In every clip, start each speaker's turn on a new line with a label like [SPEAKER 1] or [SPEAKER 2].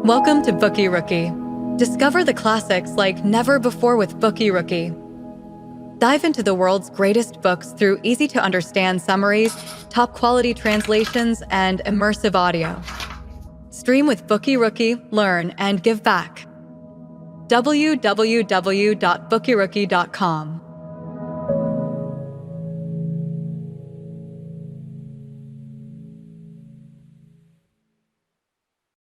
[SPEAKER 1] Welcome to BookyRookie. Discover the classics like never before with BookyRookie. Dive into the world's greatest books through easy-to-understand summaries, top-quality translations, and immersive audio. Stream with BookyRookie, learn, and give back. www.bookyrookie.com.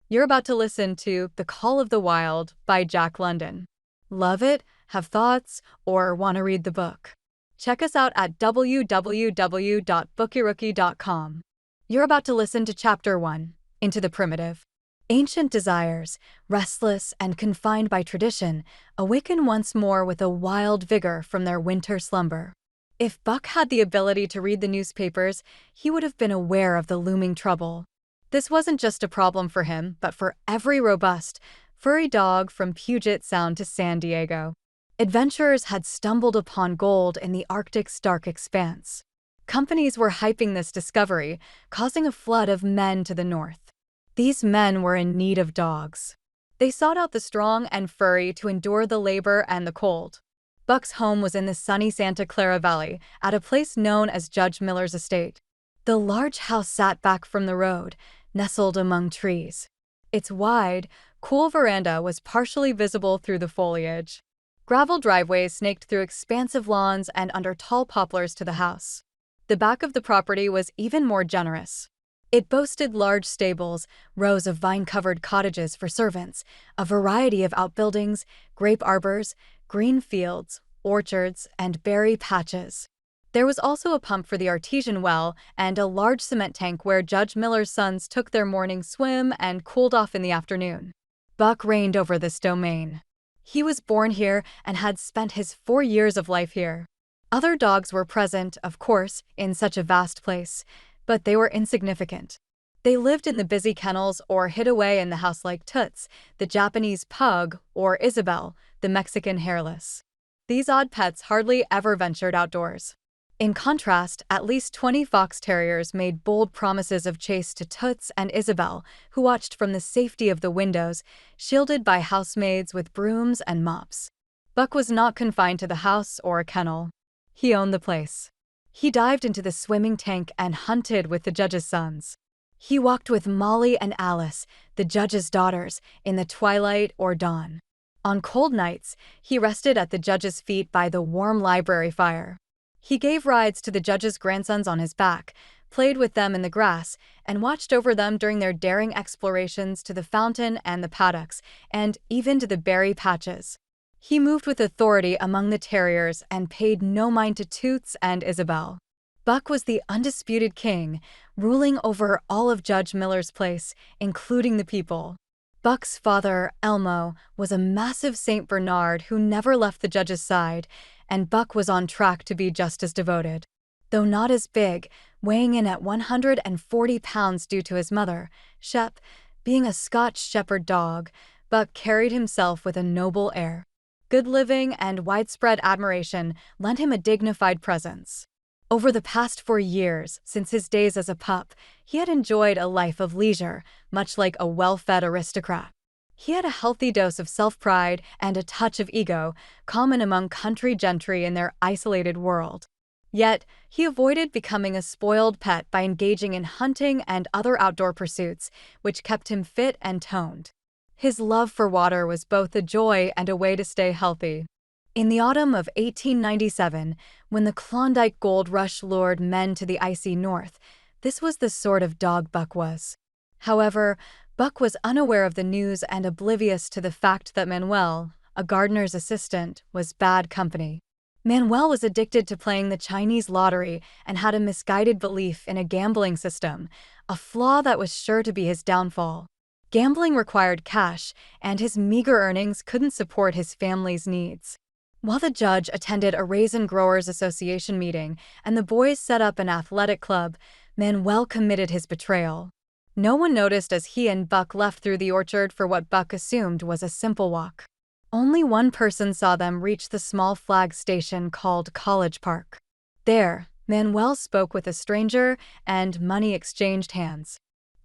[SPEAKER 1] You're about to listen to The Call of the Wild by Jack London. Love it, have thoughts, or want to read the book? Check us out at www.bookyrookie.com. You're about to listen to Chapter 1, Into the Primitive. Ancient desires, restless and confined by tradition, awaken once more with a wild vigor from their winter slumber. If Buck had the ability to read the newspapers, he would have been aware of the looming trouble. This wasn't just a problem for him, but for every robust, furry dog from Puget Sound to San Diego. Adventurers had stumbled upon gold in the Arctic's dark expanse. Companies were hyping this discovery, causing a flood of men to the north. These men were in need of dogs. They sought out the strong and furry to endure the labor and the cold. Buck's home was in the sunny Santa Clara Valley, at a place known as Judge Miller's estate. The large house sat back from the road, nestled among trees. Its wide, cool veranda was partially visible through the foliage. Gravel driveways snaked through expansive lawns and under tall poplars to the house. The back of the property was even more generous. It boasted large stables, rows of vine-covered cottages for servants, a variety of outbuildings, grape arbors, green fields, orchards, and berry patches. There was also a pump for the artesian well and a large cement tank where Judge Miller's sons took their morning swim and cooled off in the afternoon. Buck reigned over this domain. He was born here and had spent his 4 years of life here. Other dogs were present, of course, in such a vast place, but they were insignificant. They lived in the busy kennels or hid away in the house like Toots, the Japanese pug, or Isabel, the Mexican hairless. These odd pets hardly ever ventured outdoors. In contrast, at least 20 fox terriers made bold promises of chase to Toots and Isabel, who watched from the safety of the windows, shielded by housemaids with brooms and mops. Buck was not confined to the house or a kennel. He owned the place. He dived into the swimming tank and hunted with the judge's sons. He walked with Molly and Alice, the judge's daughters, in the twilight or dawn. On cold nights, he rested at the judge's feet by the warm library fire. He gave rides to the judge's grandsons on his back, played with them in the grass, and watched over them during their daring explorations to the fountain and the paddocks, and even to the berry patches. He moved with authority among the terriers and paid no mind to Toots and Isabel. Buck was the undisputed king, ruling over all of Judge Miller's place, including the people. Buck's father, Elmo, was a massive Saint Bernard who never left the judge's side, and Buck was on track to be just as devoted. Though not as big, weighing in at 140 pounds due to his mother, Shep, being a Scotch shepherd dog, Buck carried himself with a noble air. Good living and widespread admiration lent him a dignified presence. Over the past 4 years, since his days as a pup, he had enjoyed a life of leisure, much like a well-fed aristocrat. He had a healthy dose of self-pride and a touch of ego, common among country gentry in their isolated world. Yet, he avoided becoming a spoiled pet by engaging in hunting and other outdoor pursuits, which kept him fit and toned. His love for water was both a joy and a way to stay healthy. In the autumn of 1897, when the Klondike Gold Rush lured men to the icy north, this was the sort of dog Buck was. However, Buck was unaware of the news and oblivious to the fact that Manuel, a gardener's assistant, was bad company. Manuel was addicted to playing the Chinese lottery and had a misguided belief in a gambling system, a flaw that was sure to be his downfall. Gambling required cash, and his meager earnings couldn't support his family's needs. While the judge attended a Raisin Growers Association meeting and the boys set up an athletic club, Manuel committed his betrayal. No one noticed as he and Buck left through the orchard for what Buck assumed was a simple walk. Only one person saw them reach the small flag station called College Park. There, Manuel spoke with a stranger and money exchanged hands.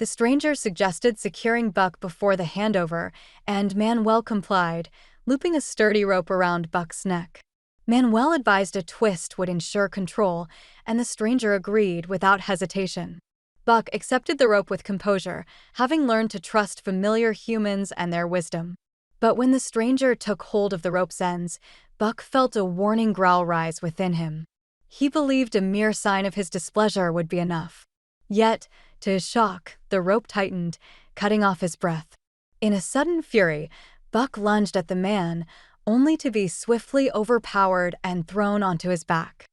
[SPEAKER 1] The stranger suggested securing Buck before the handover, and Manuel complied, looping a sturdy rope around Buck's neck. Manuel advised a twist would ensure control, and the stranger agreed without hesitation. Buck accepted the rope with composure, having learned to trust familiar humans and their wisdom. But when the stranger took hold of the rope's ends, Buck felt a warning growl rise within him. He believed a mere sign of his displeasure would be enough. Yet, to his shock, the rope tightened, cutting off his breath. In a sudden fury, Buck lunged at the man, only to be swiftly overpowered and thrown onto his back.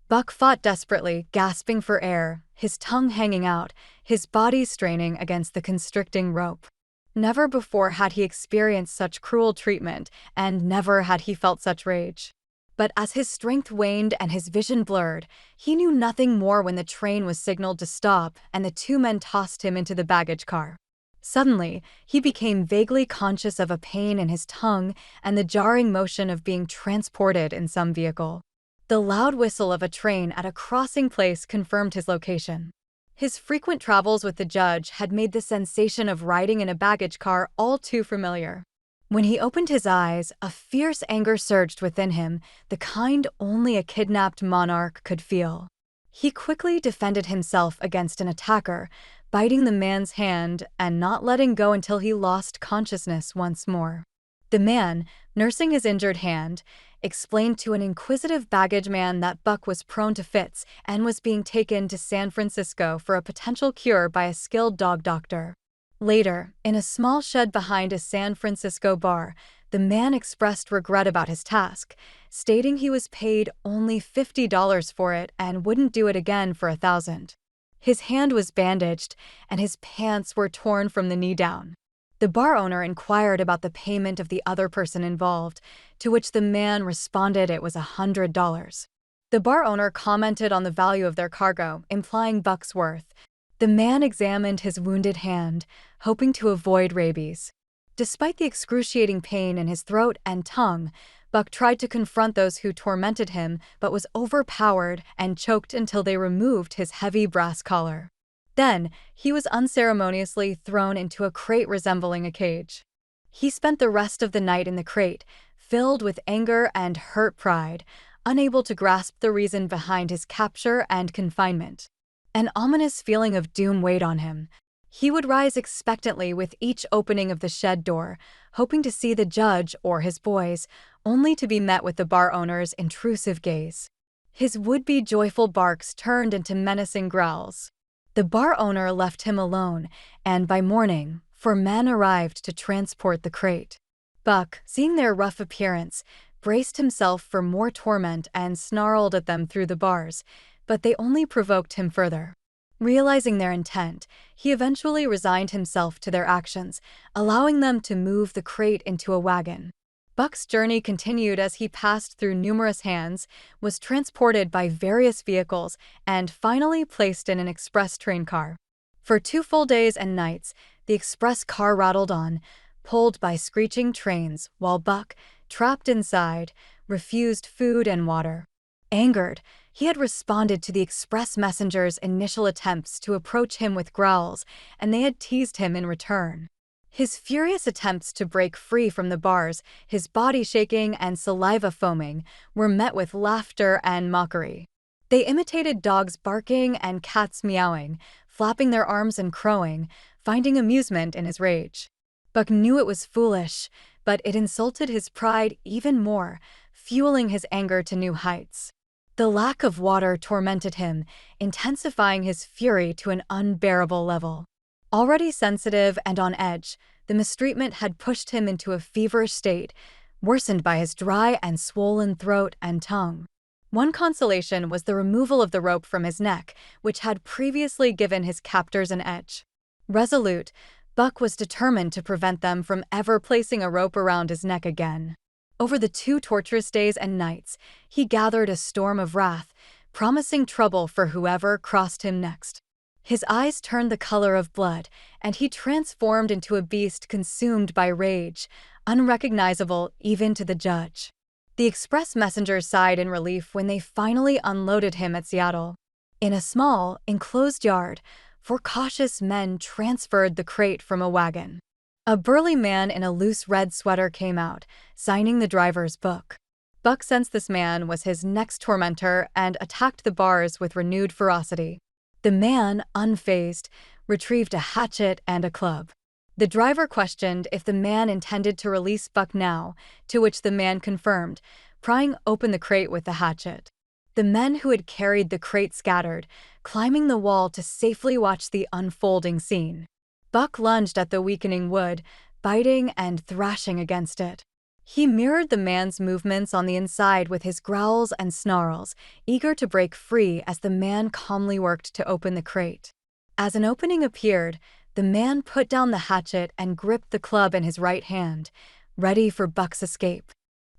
[SPEAKER 1] Buck fought desperately, gasping for air, his tongue hanging out, his body straining against the constricting rope. Never before had he experienced such cruel treatment, and never had he felt such rage. But as his strength waned and his vision blurred, he knew nothing more when the train was signaled to stop and the two men tossed him into the baggage car. Suddenly, he became vaguely conscious of a pain in his tongue and the jarring motion of being transported in some vehicle. The loud whistle of a train at a crossing place confirmed his location. His frequent travels with the judge had made the sensation of riding in a baggage car all too familiar. When he opened his eyes, a fierce anger surged within him, the kind only a kidnapped monarch could feel. He quickly defended himself against an attacker, biting the man's hand and not letting go until he lost consciousness once more. The man, nursing his injured hand, explained to an inquisitive baggage man that Buck was prone to fits and was being taken to San Francisco for a potential cure by a skilled dog doctor. Later, in a small shed behind a San Francisco bar, the man expressed regret about his task, stating he was paid only $50 for it and wouldn't do it again for $1,000. His hand was bandaged, and his pants were torn from the knee down. The bar owner inquired about the payment of the other person involved, to which the man responded it was $100. The bar owner commented on the value of their cargo, implying Buck's worth. The man examined his wounded hand, hoping to avoid rabies. Despite the excruciating pain in his throat and tongue, Buck tried to confront those who tormented him but was overpowered and choked until they removed his heavy brass collar. Then, he was unceremoniously thrown into a crate resembling a cage. He spent the rest of the night in the crate, filled with anger and hurt pride, unable to grasp the reason behind his capture and confinement. An ominous feeling of doom weighed on him. He would rise expectantly with each opening of the shed door, hoping to see the judge or his boys, only to be met with the bar owner's intrusive gaze. His would-be joyful barks turned into menacing growls. The bar owner left him alone, and by morning, 4 men arrived to transport the crate. Buck, seeing their rough appearance, braced himself for more torment and snarled at them through the bars, but they only provoked him further. Realizing their intent, he eventually resigned himself to their actions, allowing them to move the crate into a wagon. Buck's journey continued as he passed through numerous hands, was transported by various vehicles, and finally placed in an express train car. For 2 full days and nights, the express car rattled on, pulled by screeching trains, while Buck, trapped inside, refused food and water. Angered, he had responded to the express messenger's initial attempts to approach him with growls, and they had teased him in return. His furious attempts to break free from the bars, his body shaking and saliva foaming, were met with laughter and mockery. They imitated dogs barking and cats meowing, flapping their arms and crowing, finding amusement in his rage. Buck knew it was foolish, but it insulted his pride even more, fueling his anger to new heights. The lack of water tormented him, intensifying his fury to an unbearable level. Already sensitive and on edge, the mistreatment had pushed him into a feverish state, worsened by his dry and swollen throat and tongue. One consolation was the removal of the rope from his neck, which had previously given his captors an edge. Resolute, Buck was determined to prevent them from ever placing a rope around his neck again. Over the 2 torturous days and nights, he gathered a storm of wrath, promising trouble for whoever crossed him next. His eyes turned the color of blood, and he transformed into a beast consumed by rage, unrecognizable even to the judge. The express messenger sighed in relief when they finally unloaded him at Seattle. In a small, enclosed yard, 4 cautious men transferred the crate from a wagon. A burly man in a loose red sweater came out, signing the driver's book. Buck sensed this man was his next tormentor and attacked the bars with renewed ferocity. The man, unfazed, retrieved a hatchet and a club. The driver questioned if the man intended to release Buck now, to which the man confirmed, prying open the crate with the hatchet. The men who had carried the crate scattered, climbing the wall to safely watch the unfolding scene. Buck lunged at the weakening wood, biting and thrashing against it. He mirrored the man's movements on the inside with his growls and snarls, eager to break free as the man calmly worked to open the crate. As an opening appeared, the man put down the hatchet and gripped the club in his right hand, ready for Buck's escape.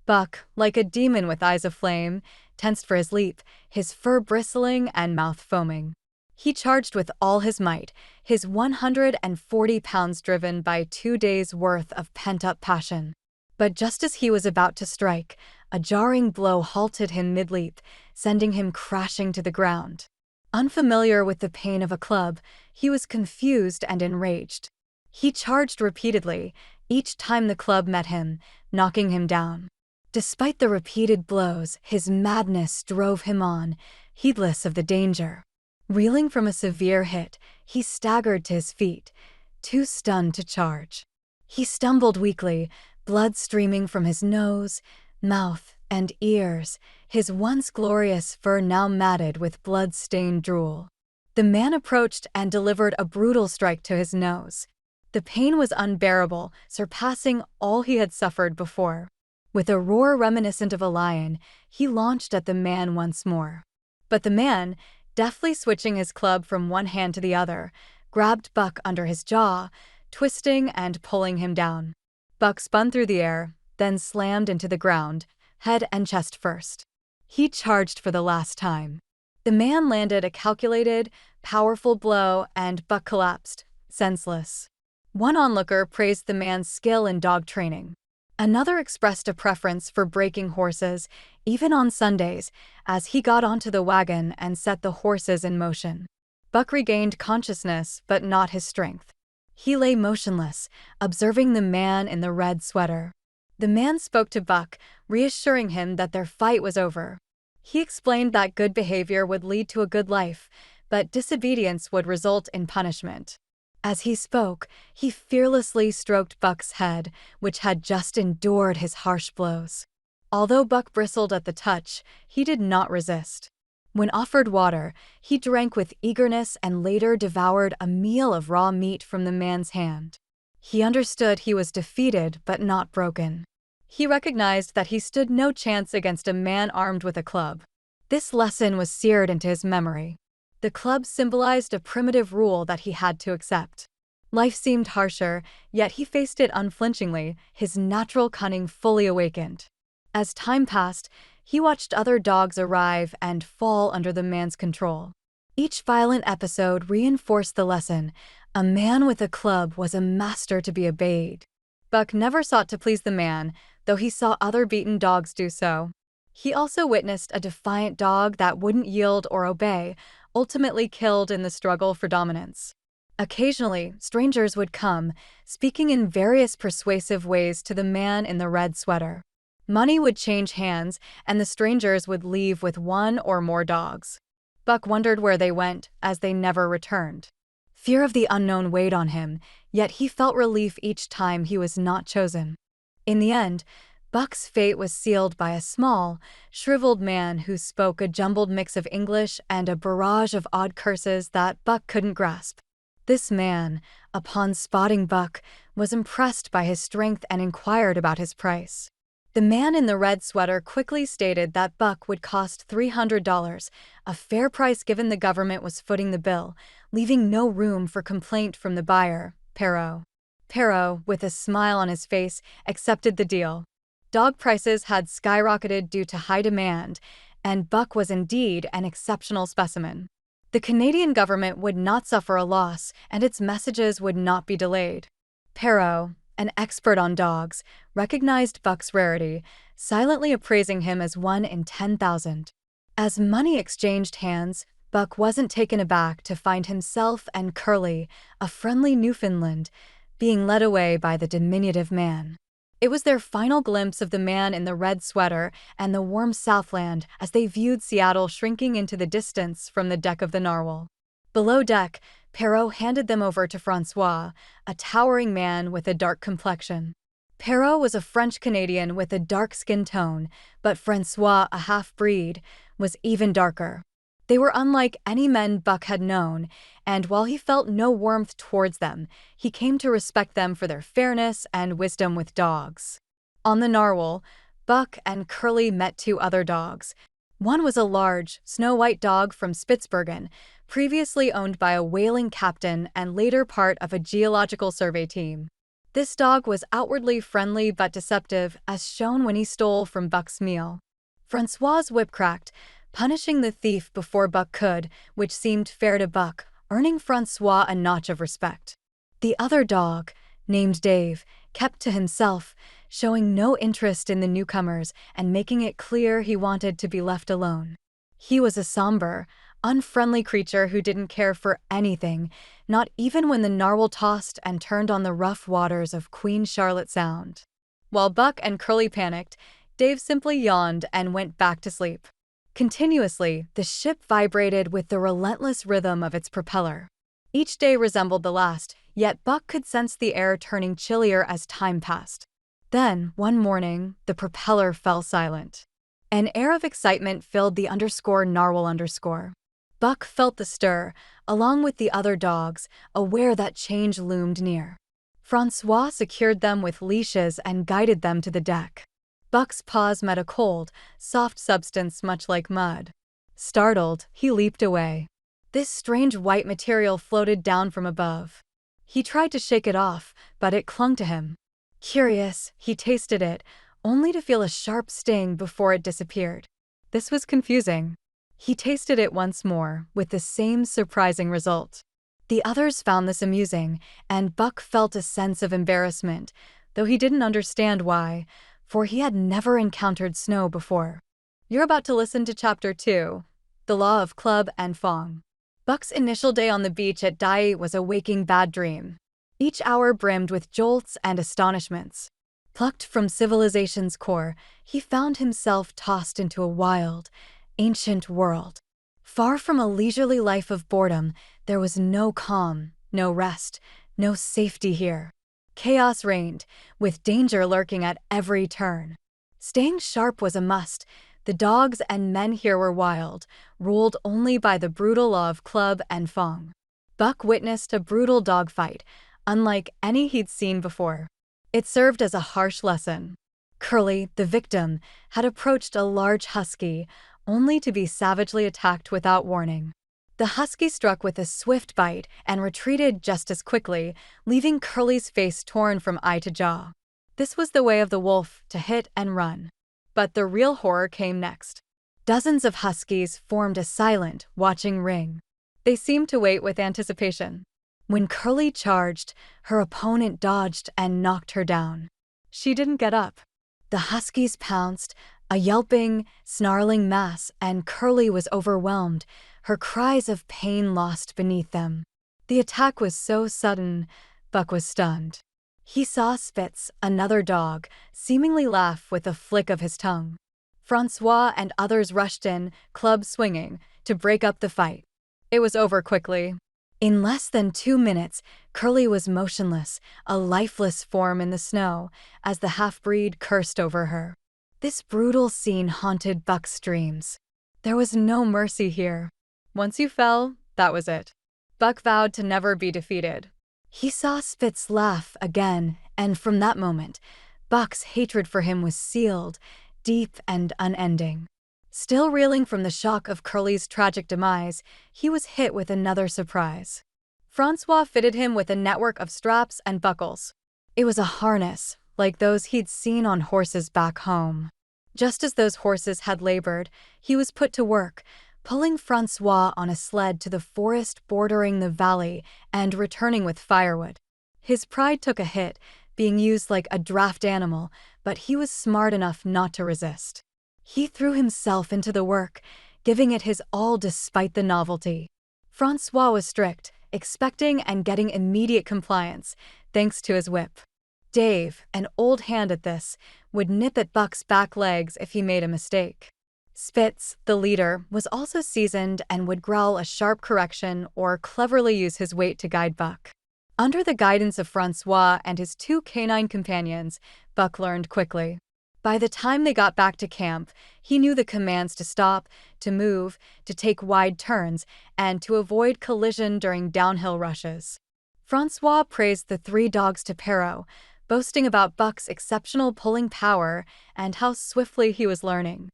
[SPEAKER 1] Buck, like a demon with eyes of flame, tensed for his leap, his fur bristling and mouth foaming. He charged with all his might, his 140 pounds driven by 2 days' worth of pent-up passion. But just as he was about to strike, a jarring blow halted him mid-leap, sending him crashing to the ground. Unfamiliar with the pain of a club, he was confused and enraged. He charged repeatedly, each time the club met him, knocking him down. Despite the repeated blows, his madness drove him on, heedless of the danger. Reeling from a severe hit, he staggered to his feet, too stunned to charge. He stumbled weakly, blood streaming from his nose, mouth, and ears, his once glorious fur now matted with blood-stained drool. The man approached and delivered a brutal strike to his nose. The pain was unbearable, surpassing all he had suffered before. With a roar reminiscent of a lion, he launched at the man once more. But the man, deftly switching his club from one hand to the other, grabbed Buck under his jaw, twisting and pulling him down. Buck spun through the air, then slammed into the ground, head and chest first. He charged for the last time. The man landed a calculated, powerful blow and Buck collapsed, senseless. One onlooker praised the man's skill in dog training. Another expressed a preference for breaking horses, even on Sundays, as he got onto the wagon and set the horses in motion. Buck regained consciousness, but not his strength. He lay motionless, observing the man in the red sweater. The man spoke to Buck, reassuring him that their fight was over. He explained that good behavior would lead to a good life, but disobedience would result in punishment. As he spoke, he fearlessly stroked Buck's head, which had just endured his harsh blows. Although Buck bristled at the touch, he did not resist. When offered water, he drank with eagerness and later devoured a meal of raw meat from the man's hand. He understood he was defeated but not broken. He recognized that he stood no chance against a man armed with a club. This lesson was seared into his memory. The club symbolized a primitive rule that he had to accept. Life seemed harsher, yet he faced it unflinchingly, his natural cunning fully awakened. As time passed, he watched other dogs arrive and fall under the man's control. Each violent episode reinforced the lesson: a man with a club was a master to be obeyed. Buck never sought to please the man, though he saw other beaten dogs do so. He also witnessed a defiant dog that wouldn't yield or obey, ultimately killed in the struggle for dominance. Occasionally, strangers would come, speaking in various persuasive ways to the man in the red sweater. Money would change hands, and the strangers would leave with one or more dogs. Buck wondered where they went, as they never returned. Fear of the unknown weighed on him, yet he felt relief each time he was not chosen. In the end, Buck's fate was sealed by a small, shriveled man who spoke a jumbled mix of English and a barrage of odd curses that Buck couldn't grasp. This man, upon spotting Buck, was impressed by his strength and inquired about his price. The man in the red sweater quickly stated that Buck would cost $300, a fair price given the government was footing the bill, leaving no room for complaint from the buyer, Perrault. Perrault, with a smile on his face, accepted the deal. Dog prices had skyrocketed due to high demand, and Buck was indeed an exceptional specimen. The Canadian government would not suffer a loss, and its messages would not be delayed. Perrault, an expert on dogs, recognized Buck's rarity, silently appraising him as 1 in 10,000. As money exchanged hands, Buck wasn't taken aback to find himself and Curly, a friendly Newfoundland, being led away by the diminutive man. It was their final glimpse of the man in the red sweater and the warm Southland as they viewed Seattle shrinking into the distance from the deck of the Narwhal. Below deck, Perrault handed them over to Francois, a towering man with a dark complexion. Perrault was a French-Canadian with a dark skin tone, but Francois, a half-breed, was even darker. They were unlike any men Buck had known, and while he felt no warmth towards them, he came to respect them for their fairness and wisdom with dogs. On the Narwhal, Buck and Curly met two other dogs. One was a large, snow-white dog from Spitsbergen, previously owned by a whaling captain and later part of a geological survey team. This dog was outwardly friendly but deceptive, as shown when he stole from Buck's meal. Francois's whip cracked, punishing the thief before Buck could, which seemed fair to Buck, earning Francois a notch of respect. The other dog, named Dave, kept to himself, showing no interest in the newcomers and making it clear he wanted to be left alone. He was a somber, unfriendly creature who didn't care for anything, not even when the Narwhal tossed and turned on the rough waters of Queen Charlotte Sound. While Buck and Curly panicked, Dave simply yawned and went back to sleep. Continuously, the ship vibrated with the relentless rhythm of its propeller. Each day resembled the last, yet Buck could sense the air turning chillier as time passed. Then, one morning, the propeller fell silent. An air of excitement filled the _Narwhal_. Buck felt the stir, along with the other dogs, aware that change loomed near. Francois secured them with leashes and guided them to the deck. Buck's paws met a cold, soft substance much like mud. Startled, he leaped away. This strange white material floated down from above. He tried to shake it off, but it clung to him. Curious, he tasted it, only to feel a sharp sting before it disappeared. This was confusing. He tasted it once more, with the same surprising result. The others found this amusing, and Buck felt a sense of embarrassment, though he didn't understand why, for he had never encountered snow before. You're about to listen to Chapter 2, The Law of Club and Fang. Buck's initial day on the beach at Dai was a waking bad dream. Each hour brimmed with jolts and astonishments. Plucked from civilization's core, he found himself tossed into a wild, ancient world. Far from a leisurely life of boredom, there was no calm, no rest, no safety here. Chaos reigned, with danger lurking at every turn. Staying sharp was a must. The dogs and men here were wild, ruled only by the brutal law of club and Fang. Buck witnessed a brutal dogfight, unlike any he'd seen before. It served as a harsh lesson. Curly, the victim, had approached a large husky, only to be savagely attacked without warning. The husky struck with a swift bite and retreated just as quickly, leaving Curly's face torn from eye to jaw. This was the way of the wolf, to hit and run. But the real horror came next. Dozens of huskies formed a silent, watching ring. They seemed to wait with anticipation. When Curly charged, her opponent dodged and knocked her down. She didn't get up. The huskies pounced, a yelping, snarling mass, and Curly was overwhelmed, her cries of pain lost beneath them. The attack was so sudden, Buck was stunned. He saw Spitz, another dog, seemingly laugh with a flick of his tongue. Francois and others rushed in, clubs swinging, to break up the fight. It was over quickly. In less than 2 minutes, Curly was motionless, a lifeless form in the snow, as the half-breed cursed over her. This brutal scene haunted Buck's dreams. There was no mercy here. Once you fell, that was it. Buck vowed to never be defeated. He saw Spitz laugh again, and from that moment, Buck's hatred for him was sealed, deep and unending. Still reeling from the shock of Curly's tragic demise, he was hit with another surprise. Francois fitted him with a network of straps and buckles. It was a harness, like those he'd seen on horses back home. Just as those horses had labored, he was put to work, pulling Francois on a sled to the forest bordering the valley and returning with firewood. His pride took a hit, being used like a draft animal, but he was smart enough not to resist. He threw himself into the work, giving it his all despite the novelty. Francois was strict, expecting and getting immediate compliance, thanks to his whip. Dave, an old hand at this, would nip at Buck's back legs if he made a mistake. Spitz, the leader, was also seasoned and would growl a sharp correction or cleverly use his weight to guide Buck. Under the guidance of Francois and his two canine companions, Buck learned quickly. By the time they got back to camp, he knew the commands to stop, to move, to take wide turns, and to avoid collision during downhill rushes. Francois praised the three dogs to Perrault, boasting about Buck's exceptional pulling power and how swiftly he was learning.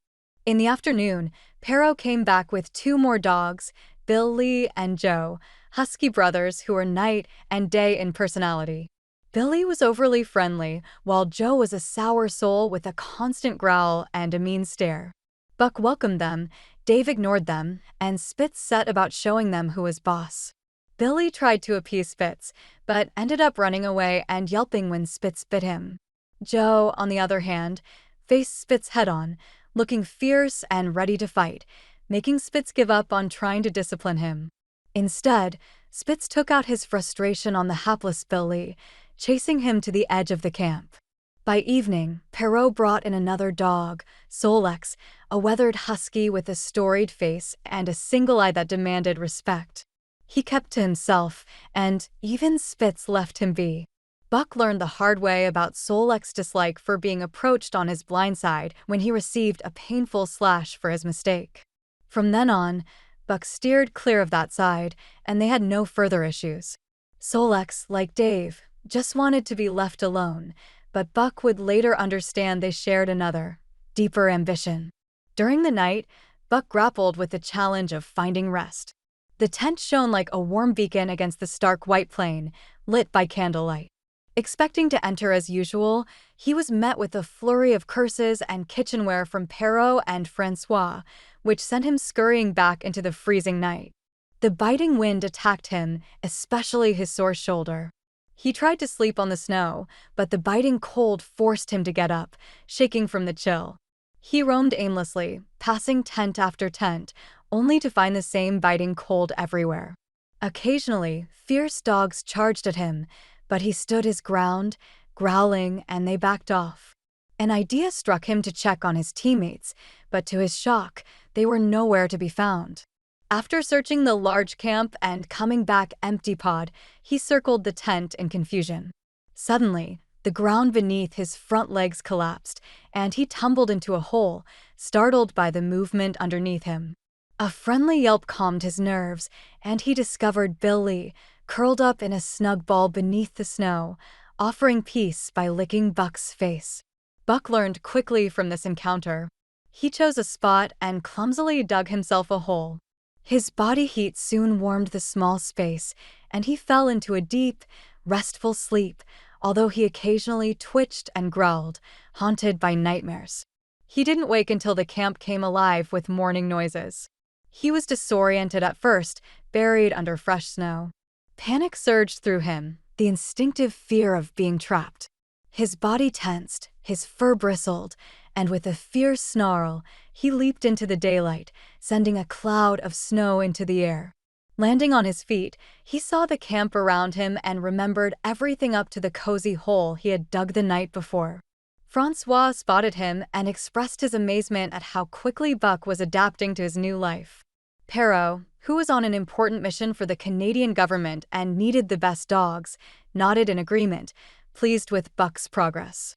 [SPEAKER 1] In the afternoon, Perrault came back with two more dogs, Billy and Joe, husky brothers who were night and day in personality. Billy was overly friendly, while Joe was a sour soul with a constant growl and a mean stare. Buck welcomed them, Dave ignored them, and Spitz set about showing them who was boss. Billy tried to appease Spitz, but ended up running away and yelping when Spitz bit him. Joe, on the other hand, faced Spitz head-on, looking fierce and ready to fight, making Spitz give up on trying to discipline him. Instead, Spitz took out his frustration on the hapless Billy, chasing him to the edge of the camp. By evening, Perrault brought in another dog, Solex, a weathered husky with a storied face and a single eye that demanded respect. He kept to himself, and even Spitz left him be. Buck learned the hard way about Solex's dislike for being approached on his blind side when he received a painful slash for his mistake. From then on, Buck steered clear of that side, and they had no further issues. Solex, like Dave, just wanted to be left alone, but Buck would later understand they shared another, deeper ambition. During the night, Buck grappled with the challenge of finding rest. The tent shone like a warm beacon against the stark white plain, lit by candlelight. Expecting to enter as usual, he was met with a flurry of curses and kitchenware from Perrault and Francois, which sent him scurrying back into the freezing night. The biting wind attacked him, especially his sore shoulder. He tried to sleep on the snow, but the biting cold forced him to get up, shaking from the chill. He roamed aimlessly, passing tent after tent, only to find the same biting cold everywhere. Occasionally, fierce dogs charged at him, but he stood his ground, growling, and they backed off. An idea struck him to check on his teammates, but to his shock, they were nowhere to be found. After searching the large camp and coming back empty-pod, he circled the tent in confusion. Suddenly, the ground beneath his front legs collapsed, and he tumbled into a hole, startled by the movement underneath him. A friendly yelp calmed his nerves, and he discovered Billy, curled up in a snug ball beneath the snow, offering peace by licking Buck's face. Buck learned quickly from this encounter. He chose a spot and clumsily dug himself a hole. His body heat soon warmed the small space, and he fell into a deep, restful sleep, although he occasionally twitched and growled, haunted by nightmares. He didn't wake until the camp came alive with morning noises. He was disoriented at first, buried under fresh snow. Panic surged through him, the instinctive fear of being trapped. His body tensed, his fur bristled, and with a fierce snarl, he leaped into the daylight, sending a cloud of snow into the air. Landing on his feet, he saw the camp around him and remembered everything up to the cozy hole he had dug the night before. Francois spotted him and expressed his amazement at how quickly Buck was adapting to his new life. Perrault, who was on an important mission for the Canadian government and needed the best dogs, nodded in agreement, pleased with Buck's progress.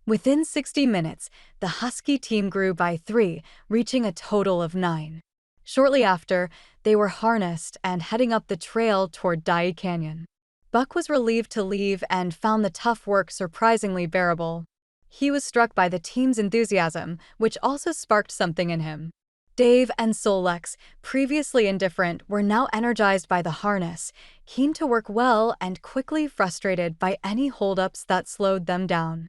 [SPEAKER 1] Within 60 minutes, the husky team grew by 3, reaching a total of 9. Shortly after, they were harnessed and heading up the trail toward Dye Canyon. Buck was relieved to leave and found the tough work surprisingly bearable. He was struck by the team's enthusiasm, which also sparked something in him. Dave and Solex, previously indifferent, were now energized by the harness, keen to work well and quickly frustrated by any holdups that slowed them down.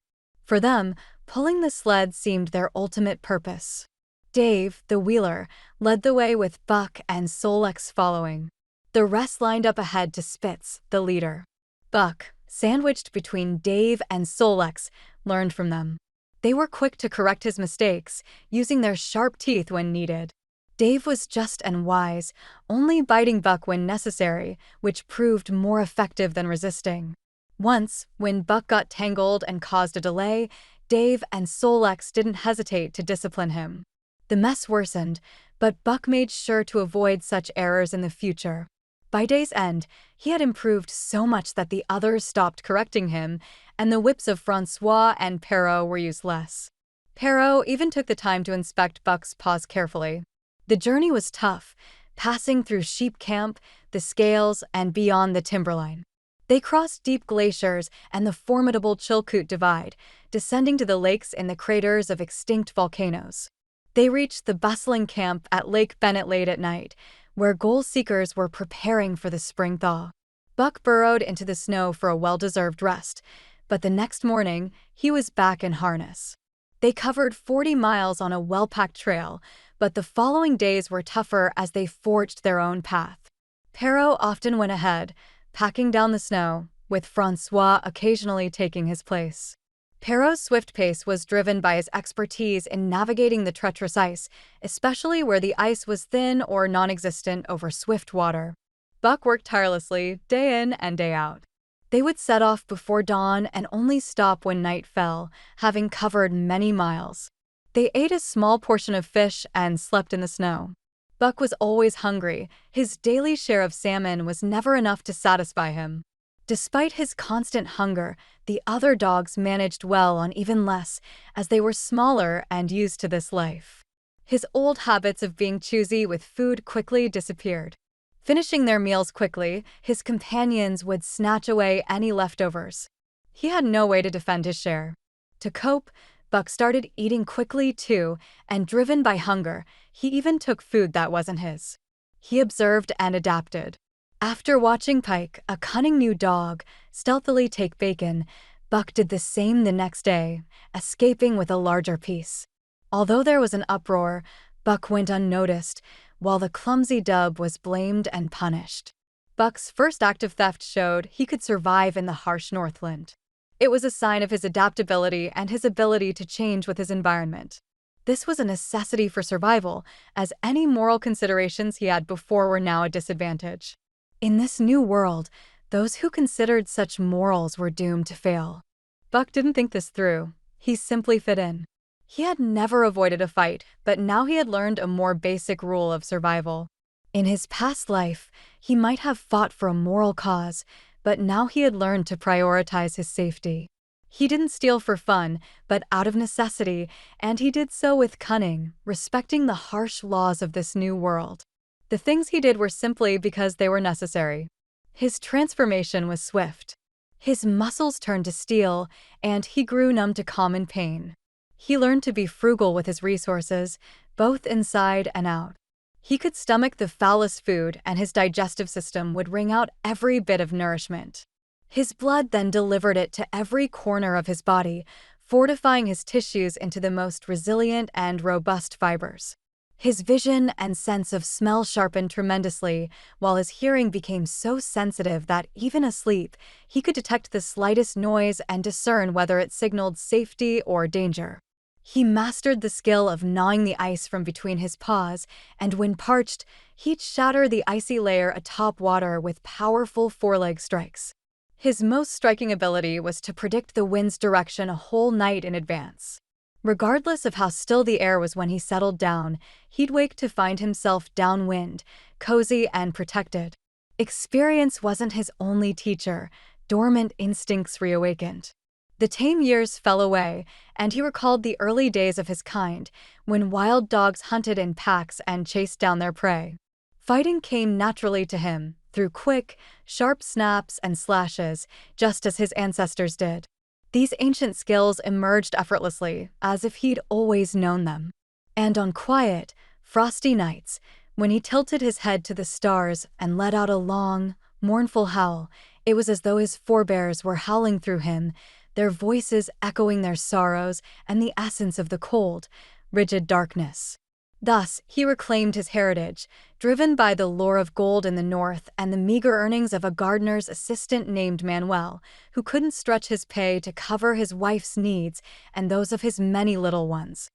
[SPEAKER 1] For them, pulling the sled seemed their ultimate purpose. Dave, the wheeler, led the way with Buck and Solex following. The rest lined up ahead to Spitz, the leader. Buck, sandwiched between Dave and Solex, learned from them. They were quick to correct his mistakes, using their sharp teeth when needed. Dave was just and wise, only biting Buck when necessary, which proved more effective than resisting. Once, when Buck got tangled and caused a delay, Dave and Solex didn't hesitate to discipline him. The mess worsened, but Buck made sure to avoid such errors in the future. By day's end, he had improved so much that the others stopped correcting him, and the whips of Francois and Perrault were used less. Perrault even took the time to inspect Buck's paws carefully. The journey was tough, passing through sheep camp, the scales, and beyond the timberline. They crossed deep glaciers and the formidable Chilkoot Divide, descending to the lakes in the craters of extinct volcanoes. They reached the bustling camp at Lake Bennett late at night, where goal seekers were preparing for the spring thaw. Buck burrowed into the snow for a well-deserved rest, but the next morning, he was back in harness. They covered 40 miles on a well-packed trail, but the following days were tougher as they forged their own path. Perrault often went ahead, packing down the snow, with Francois occasionally taking his place. Perrault's swift pace was driven by his expertise in navigating the treacherous ice, especially where the ice was thin or non-existent over swift water. Buck worked tirelessly, day in and day out. They would set off before dawn and only stop when night fell, having covered many miles. They ate a small portion of fish and slept in the snow. Buck was always hungry. His daily share of salmon was never enough to satisfy him. Despite his constant hunger, the other dogs managed well on even less, as they were smaller and used to this life. His old habits of being choosy with food quickly disappeared. Finishing their meals quickly, his companions would snatch away any leftovers. He had no way to defend his share. To cope, Buck started eating quickly too, and driven by hunger, he even took food that wasn't his. He observed and adapted. After watching Pike, a cunning new dog, stealthily take bacon, Buck did the same the next day, escaping with a larger piece. Although there was an uproar, Buck went unnoticed, while the clumsy dub was blamed and punished. Buck's first act of theft showed he could survive in the harsh Northland. It was a sign of his adaptability and his ability to change with his environment. This was a necessity for survival, as any moral considerations he had before were now a disadvantage. In this new world, those who considered such morals were doomed to fail. Buck didn't think this through. He simply fit in. He had never avoided a fight, but now he had learned a more basic rule of survival. In his past life, he might have fought for a moral cause, but now he had learned to prioritize his safety. He didn't steal for fun, but out of necessity, and he did so with cunning, respecting the harsh laws of this new world. The things he did were simply because they were necessary. His transformation was swift. His muscles turned to steel, and he grew numb to common pain. He learned to be frugal with his resources, both inside and out. He could stomach the foulest food, and his digestive system would wring out every bit of nourishment. His blood then delivered it to every corner of his body, fortifying his tissues into the most resilient and robust fibers. His vision and sense of smell sharpened tremendously, while his hearing became so sensitive that even asleep, he could detect the slightest noise and discern whether it signaled safety or danger. He mastered the skill of gnawing the ice from between his paws, and when parched, he'd shatter the icy layer atop water with powerful foreleg strikes. His most striking ability was to predict the wind's direction a whole night in advance. Regardless of how still the air was when he settled down, he'd wake to find himself downwind, cozy and protected. Experience wasn't his only teacher. Dormant instincts reawakened. The tame years fell away, and he recalled the early days of his kind, when wild dogs hunted in packs and chased down their prey. Fighting came naturally to him, through quick, sharp snaps and slashes, just as his ancestors did. These ancient skills emerged effortlessly, as if he'd always known them. And on quiet, frosty nights, when he tilted his head to the stars and let out a long, mournful howl, it was as though his forebears were howling through him, their voices echoing their sorrows and the essence of the cold, rigid darkness. Thus, he reclaimed his heritage, driven by the lure of gold in the north and the meager earnings of a gardener's assistant named Manuel, who couldn't stretch his pay to cover his wife's needs and those of his many little ones.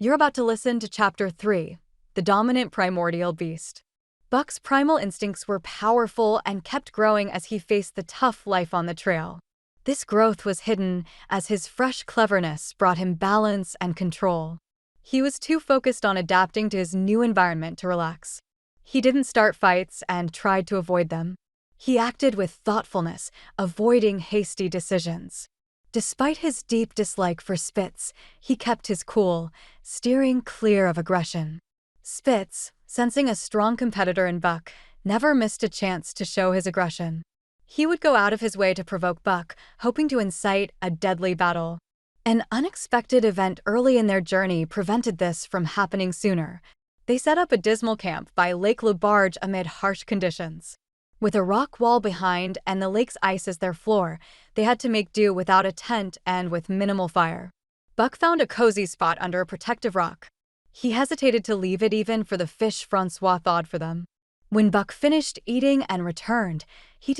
[SPEAKER 1] You're about to listen to Chapter 3, the dominant primordial beast. Buck's primal instincts were powerful and kept growing as he faced the tough life on the trail. This growth was hidden as his fresh cleverness brought him balance and control. He was too focused on adapting to his new environment to relax. He didn't start fights and tried to avoid them. He acted with thoughtfulness, avoiding hasty decisions. Despite his deep dislike for Spitz, he kept his cool, steering clear of aggression. Spitz, sensing a strong competitor in Buck, never missed a chance to show his aggression. He would go out of his way to provoke Buck, hoping to incite a deadly battle. An unexpected event early in their journey prevented this from happening sooner. They set up a dismal camp by Lake Labarge amid harsh conditions. With a rock wall behind and the lake's ice as their floor, they had to make do without a tent and with minimal fire. Buck found a cozy spot under a protective rock. He hesitated to leave it even for the fish Francois thawed for them. When Buck finished eating and returned, he